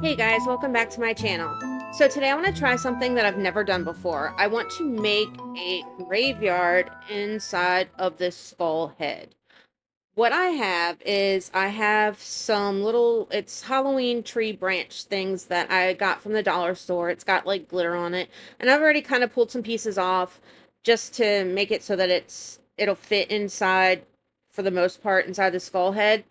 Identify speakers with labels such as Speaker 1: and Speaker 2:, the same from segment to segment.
Speaker 1: Hey guys, welcome back to my channel. So today I want to try something that I've never done before. I want to make a graveyard inside of this skull head. What I have is I have some little, it's Halloween tree branch things that I got from the dollar store. It's got like glitter on it, and I've already kind of pulled some pieces off just to make it so that it'll fit inside for the most part inside the skull head,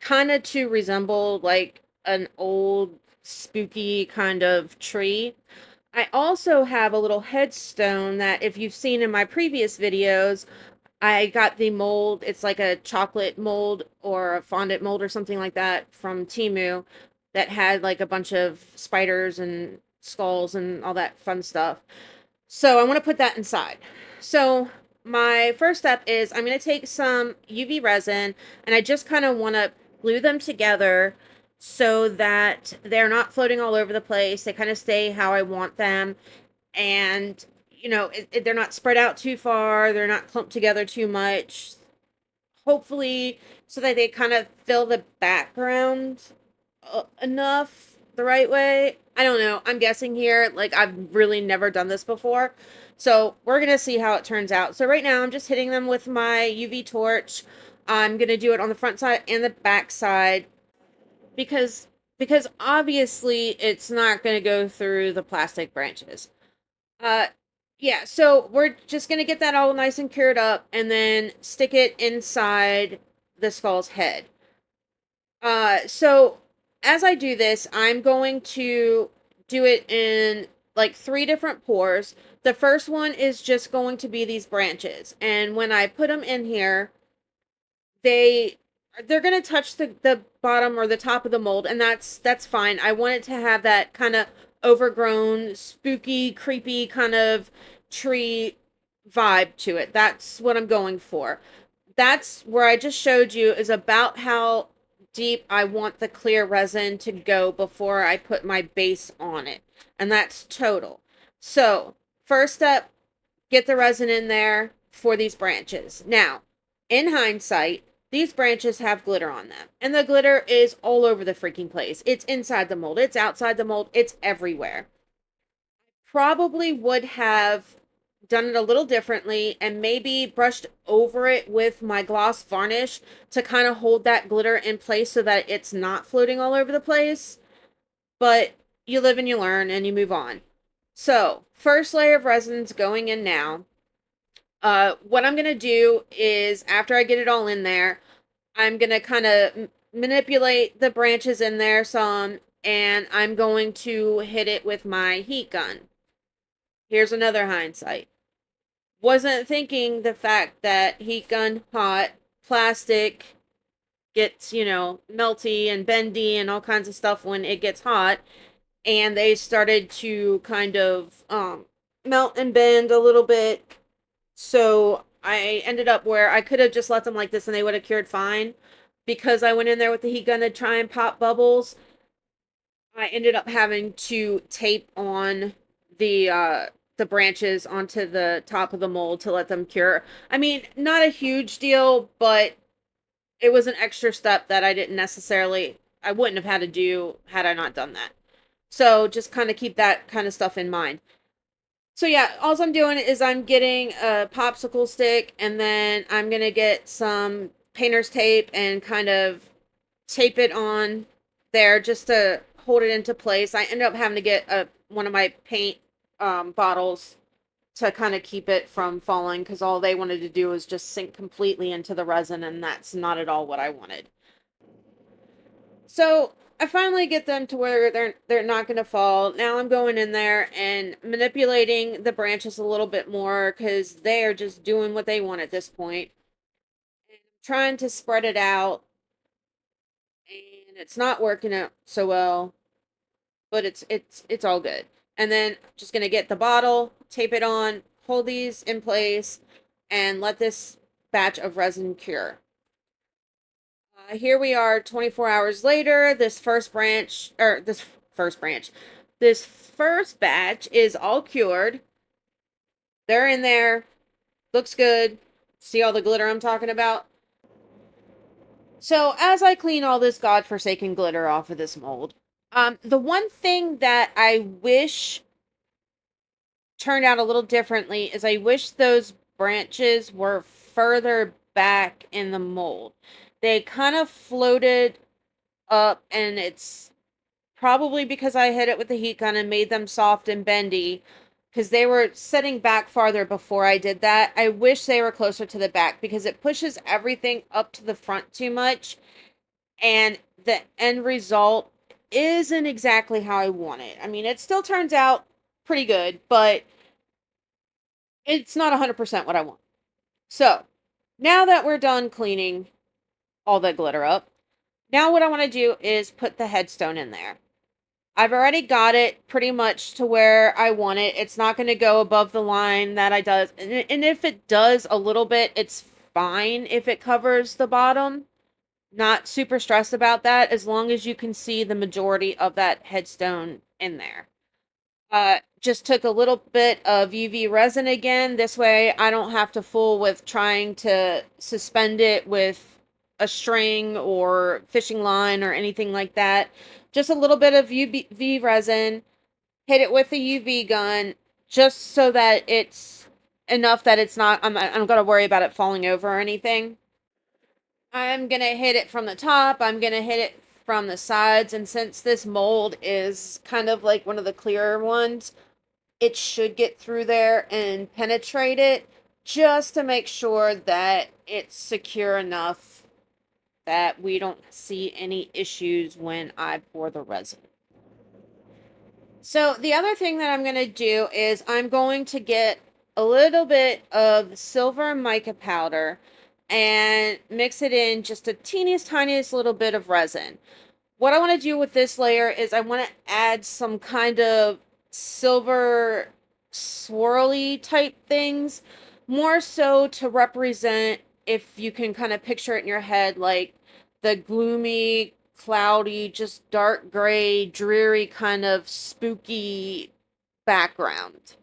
Speaker 1: kind of to resemble like an old spooky kind of tree. I also have a little headstone that if you've seen in my previous videos, I got the mold. It's like a chocolate mold or a fondant mold or something like that from Temu that had like a bunch of spiders and skulls and all that fun stuff. So I want to put that inside. So my first step is I'm going to take some UV resin and I just kind of want to glue them together so that they're not floating all over the place. They kind of stay how I want them. And, you know, they're not spread out too far. They're not clumped together too much. Hopefully, so that they kind of fill the background enough the right way. I don't know. I'm guessing here. Like, I've really never done this before. So we're going to see how it turns out. So right now I'm just hitting them with my UV torch. I'm going to do it on the front side and the back side because obviously it's not going to go through the plastic branches. Uh yeah, so we're just going to get that all nice and cured up and then stick it inside the skull's head. So as I do this, I'm going to do it in like 3 different pours. The first one is just going to be these branches. And when I put them in here, they they're going to touch the bottom or the top of the mold, and that's fine. I want it to have that kind of overgrown, spooky, creepy kind of tree vibe to it. That's what I'm going for. That's where I just showed you is about how deep I want the clear resin to go before I put my base on it. And that's total. So, first step, get the resin in there for these branches. Now, in hindsight, these branches have glitter on them. And the glitter is all over the freaking place. It's inside the mold, it's outside the mold, it's everywhere. Probably would have done it a little differently and maybe brushed over it with my gloss varnish to kind of hold that glitter in place so that it's not floating all over the place. But you live and you learn and you move on. So, first layer of resin's going in now. What I'm going to do is after I get it all in there, I'm going to kind of manipulate the branches in there some and I'm going to hit it with my heat gun. Here's another hindsight. Wasn't thinking the fact that heat gun hot, plastic gets, melty and bendy and all kinds of stuff when it gets hot. And they started to kind of melt and bend a little bit. So I ended up where I could have just let them like this and they would have cured fine. Because I went in there with the heat gun to try and pop bubbles, I ended up having to tape on the branches onto the top of the mold to let them cure. I mean, not a huge deal, but it was an extra step that I wouldn't have had to do had I not done that. So just kind of keep that kind of stuff in mind. So yeah, all I'm doing is I'm getting a popsicle stick and then I'm going to get some painter's tape and kind of tape it on there just to hold it into place. I ended up having to get one of my paint bottles to kind of keep it from falling because all they wanted to do was just sink completely into the resin, and that's not at all what I wanted. So I finally get them to where they're not going to fall. Now I'm going in there and manipulating the branches a little bit more because they are just doing what they want at this point. And I'm trying to spread it out, and it's not working out so well, but it's all good. And then just gonna get the bottle, tape it on, hold these in place, and let this batch of resin cure. Here we are 24 hours later. This first batch is all cured. They're in there. Looks good. See all the glitter I'm talking about? So as I clean all this godforsaken glitter off of this mold, The one thing that I wish turned out a little differently is I wish those branches were further back in the mold. They kind of floated up, and it's probably because I hit it with the heat gun and made them soft and bendy, because they were setting back farther before I did that. I wish they were closer to the back because it pushes everything up to the front too much, and the end result isn't exactly how I want it. I mean, it still turns out pretty good, but it's not 100% what I want. So, now that we're done cleaning all the glitter up, now what I want to do is put the headstone in there. I've already got it pretty much to where I want it. It's not going to go above the line that I does. And if it does a little bit, it's fine if it covers the bottom. Not super stressed about that as long as you can see the majority of that headstone in there. Just took a little bit of UV resin again. This way I don't have to fool with trying to suspend it with a string or fishing line or anything like that. Just a little bit of UV resin, hit it with the UV gun just so that it's enough that it's not, I'm going to worry about it falling over or anything. I'm going to hit it from the top. I'm going to hit it from the sides. And since this mold is kind of like one of the clearer ones, it should get through there and penetrate it just to make sure that it's secure enough that we don't see any issues when I pour the resin. So the other thing that I'm going to do is I'm going to get a little bit of silver mica powder and mix it in just a teeniest, tiniest little bit of resin. What I want to do with this layer is I want to add some kind of silver swirly type things, more so to represent, if you can kind of picture it in your head, like the gloomy, cloudy, just dark gray, dreary kind of spooky background.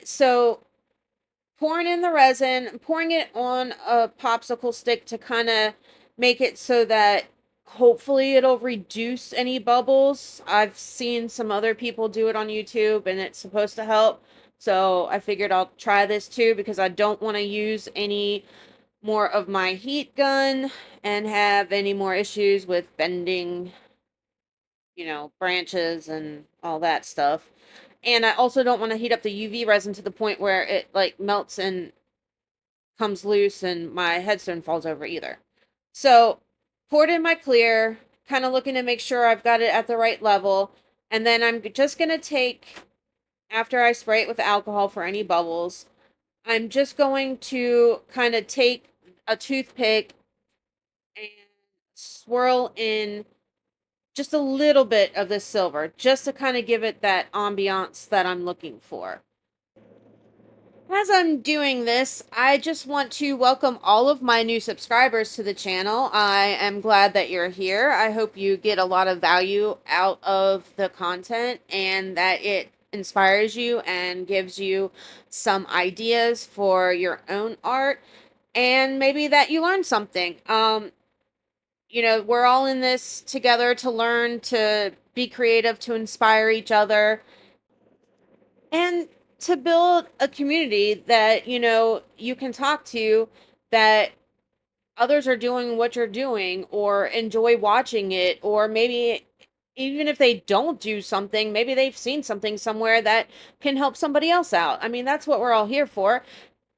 Speaker 1: So pouring in the resin, pouring it on a popsicle stick to kind of make it so that hopefully it'll reduce any bubbles. I've seen some other people do it on YouTube and it's supposed to help. So I figured I'll try this too because I don't want to use any more of my heat gun and have any more issues with bending, branches and all that stuff. And I also don't want to heat up the UV resin to the point where it like melts and comes loose and my headstone falls over either. So, poured in my clear, kind of looking to make sure I've got it at the right level. And then I'm just going to take, after I spray it with alcohol for any bubbles, I'm just going to kind of take a toothpick and swirl in just a little bit of the silver, just to kind of give it that ambiance that I'm looking for. As I'm doing this, I just want to welcome all of my new subscribers to the channel. I am glad that you're here. I hope you get a lot of value out of the content and that it inspires you and gives you some ideas for your own art, and maybe that you learn something. We're all in this together to learn, to be creative, to inspire each other, and to build a community that you can talk to, that others are doing what you're doing or enjoy watching it, or maybe even if they don't do something, maybe they've seen something somewhere that can help somebody else out. I mean, that's what we're all here for.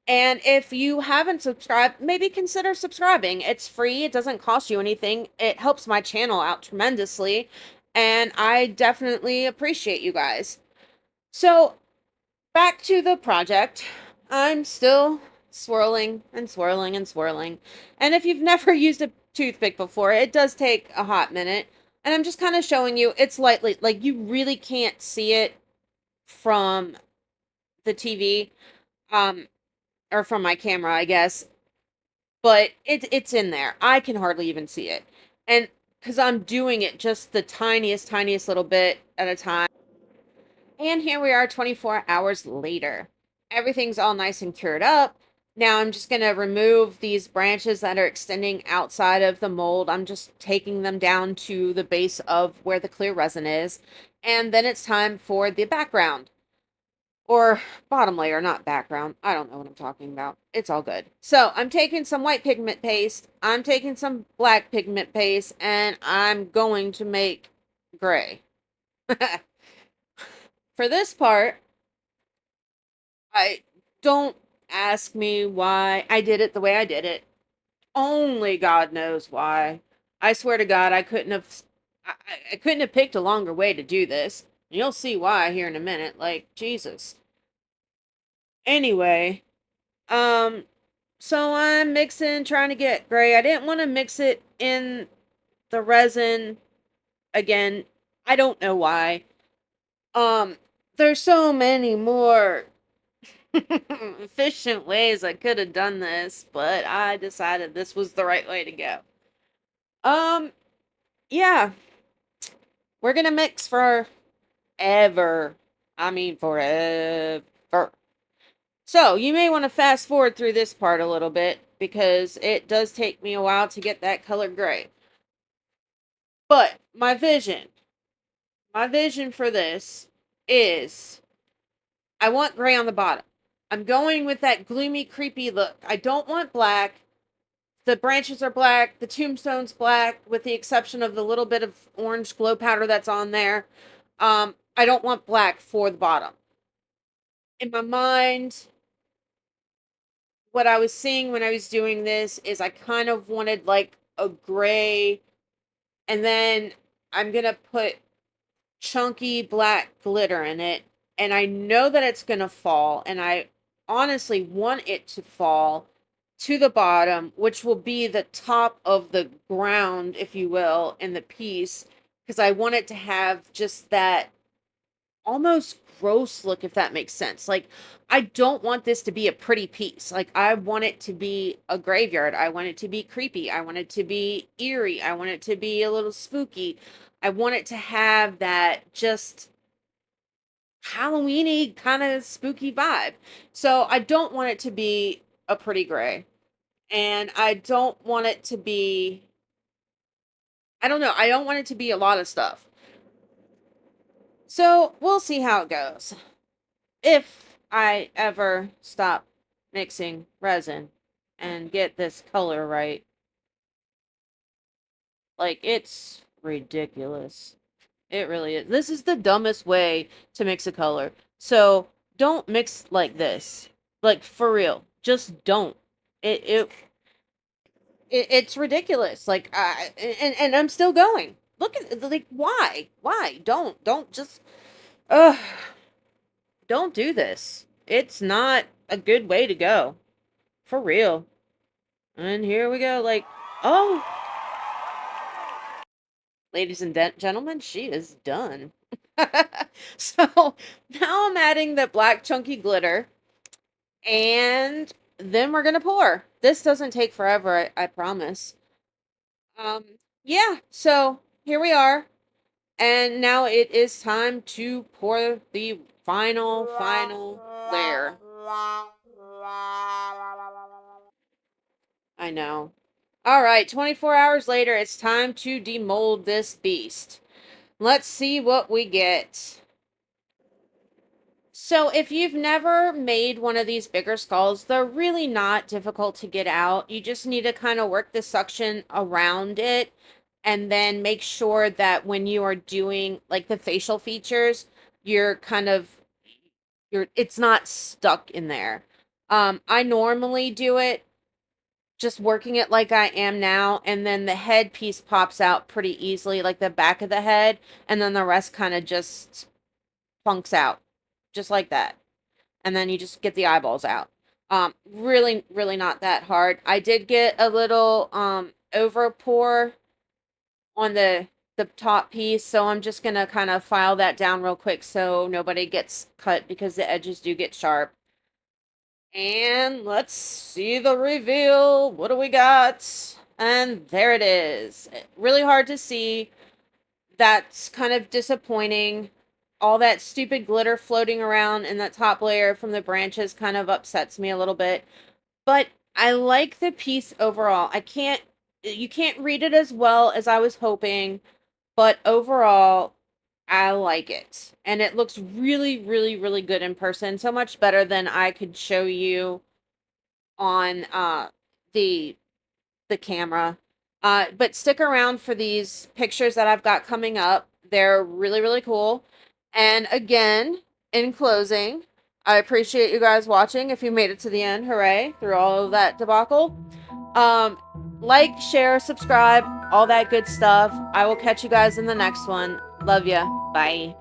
Speaker 1: And if you haven't subscribed, maybe consider subscribing. It's free, it doesn't cost you anything, it helps my channel out tremendously, and I definitely appreciate you guys. So back to the project. I'm still swirling and swirling and swirling. And if you've never used a toothpick before, it does take a hot minute. And I'm just kind of showing you, it's lightly, like you really can't see it from the TV, um, or from my camera, I guess. But it's in there. I can hardly even see it. And because I'm doing it just the tiniest, tiniest little bit at a time. And here we are 24 hours later. Everything's all nice and cured up. Now I'm just going to remove these branches that are extending outside of the mold. I'm just taking them down to the base of where the clear resin is. And then it's time for the background. Or bottom layer, not background. I don't know what I'm talking about. It's all good. So I'm taking some white pigment paste. I'm taking some black pigment paste. And I'm going to make gray. For this part, I don't ask me why I did it the way I did it. Only God knows why. I swear to God, I couldn't have picked a longer way to do this. You'll see why here in a minute. Like, Jesus. Anyway, um, so I'm mixing, trying to get gray. I didn't want to mix it in the resin again. I don't know why. Um, there's so many more efficient ways I could have done this, but I decided this was the right way to go. Um, yeah, we're gonna mix forever. I mean, forever. So, you may want to fast forward through this part a little bit because it does take me a while to get that color gray. But my vision for this is I want gray on the bottom. I'm going with that gloomy, creepy look. I don't want black. The branches are black. The tombstone's black, with the exception of the little bit of orange glow powder that's on there. I don't want black for the bottom. In my mind, what I was seeing when I was doing this is I kind of wanted like a gray, and then I'm gonna put chunky black glitter in it. And I know that it's gonna fall, and I honestly want it to fall to the bottom, which will be the top of the ground, if you will, in the piece, because I want it to have just that almost gross look, if that makes sense. Like, I don't want this to be a pretty piece. Like, I want it to be a graveyard. I want it to be creepy. I want it to be eerie. I want it to be a little spooky. I want it to have that just Halloweeny kind of spooky vibe. So I don't want it to be a pretty gray. And I don't want it to be, I don't know, I don't want it to be a lot of stuff. So we'll see how it goes. If I ever stop mixing resin and get this color right. Like, it's ridiculous. It really is. This is the dumbest way to mix a color. So don't mix like this. Like, for real. Just don't. It it, it's ridiculous. Like, and I'm still going. Look at, like, why don't just ugh don't do this. It's not a good way to go. For real. And here we go. Like, oh, ladies and gentlemen, she is done. So now I'm adding the black chunky glitter, and then we're gonna pour. This doesn't take forever, I promise. Um, yeah, so here we are. And now it is time to pour the final layer. I know. All right, 24 hours later, it's time to demold this beast. Let's see what we get. So, if you've never made one of these bigger skulls, they're really not difficult to get out. You just need to kind of work the suction around it, and then make sure that when you are doing like the facial features, you're kind of it's not stuck in there. I normally do it just working it like I am now, and then the head piece pops out pretty easily, like the back of the head, and then the rest kind of just plunks out, just like that. And then you just get the eyeballs out. Really, really not that hard. I did get a little over pour on the top piece, so I'm just gonna kind of file that down real quick so nobody gets cut, because the edges do get sharp. And let's see the reveal. What do we got? And there it is. Really hard to see. That's kind of disappointing. All that stupid glitter floating around in that top layer from the branches kind of upsets me a little bit. but I like the piece overall. You can't read it as well as I was hoping, but overall, I like it. And it looks really, really, really good in person. So much better than I could show you on the camera. But stick around for these pictures that I've got coming up. They're really, really cool. And again, in closing, I appreciate you guys watching. If you made it to the end, hooray, through all of that debacle. Um, like, share, subscribe, all that good stuff. I will catch you guys in the next one. Love ya. Bye.